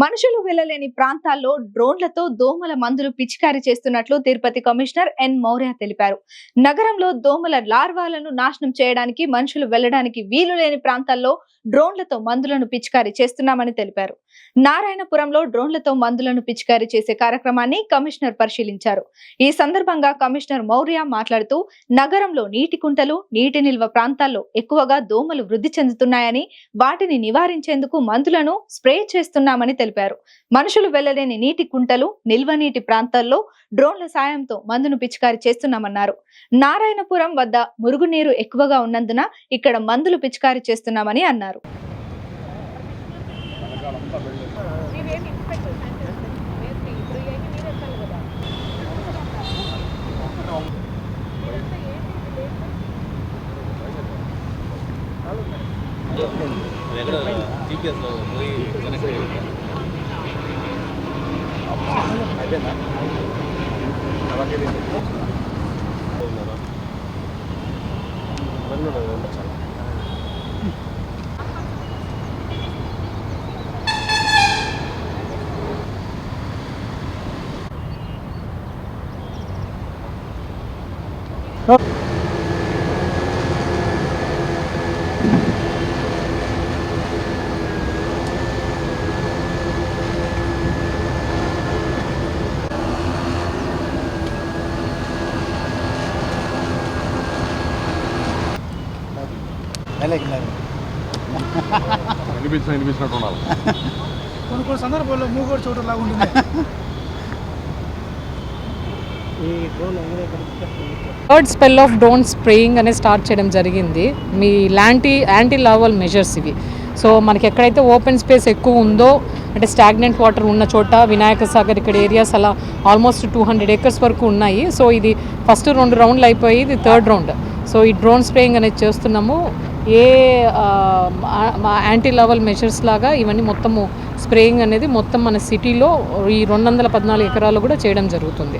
మనుషులు వెళ్లలేని ప్రాంతాల్లో డ్రోన్లతో దోమల మందులు పిచికారీ చేస్తున్నట్లు తిరుపతి కమిషనర్ ఎన్ మౌర్య తెలిపారు. నగరంలో దోమల లార్వాలను నాశనం చేయడానికి మనుషులు వెళ్లడానికి వీలు లేని ప్రాంతాల్లో డ్రోన్లతో మందులను పిచికారీ చేస్తున్నామని తెలిపారు. నారాయణపురంలో డ్రోన్లతో మందులను పిచికారీ చేసే కార్యక్రమాన్ని కమిషనర్ పరిశీలించారు. ఈ సందర్భంగా కమిషనర్ మౌర్య మాట్లాడుతూ నగరంలో నీటి కుంటలు, నీటి నిల్వ ప్రాంతాల్లో ఎక్కువగా దోమలు వృద్ధి చెందుతున్నాయని, వాటిని నివారించేందుకు మందులను స్ప్రే చేస్తున్నామని తెలిపారు. మనుషులు వెళ్లలేని నీటి కుంటలు, నిల్వ నీటి ప్రాంతాల్లో డ్రోన్ల సాయంతో మందును పిచికారీ చేస్తున్నామన్నారు. నారాయణపురం వద్ద మురుగునీరు ఎక్కువగా ఉన్నందున ఇక్కడ మందులు పిచికారీ చేస్తున్నామని అన్నారు. కొన్ని సందర్భాల్లో మూగోడు చోటు లాగా ఉంటుంది. Third spell of drone spraying అనేది స్టార్ట్ చేయడం జరిగింది. మీ యాంటీ లార్వల్ మెజర్స్ ఇవి. సో మనకి ఎక్కడైతే ఓపెన్ స్పేస్ ఎక్కువ ఉందో, అంటే స్టాగ్నెంట్ వాటర్ ఉన్న చోట, వినాయక సాగర్ ఇక్కడ ఏరియాస్ అలా ఆల్మోస్ట్ 200 acres వరకు ఉన్నాయి. సో ఇది ఫస్ట్ 2 రౌండ్లు అయిపోయి ఇది థర్డ్ రౌండ్. సో ఈ డ్రోన్ స్ప్రేయింగ్ అనేది చేస్తున్నాము. యాంటీ లార్వల్ మెజర్స్ లాగా ఇవన్నీ మొత్తము స్ప్రేయింగ్ అనేది మొత్తం మన సిటీలో ఈ 214 ఎకరాలు కూడా చేయడం జరుగుతుంది.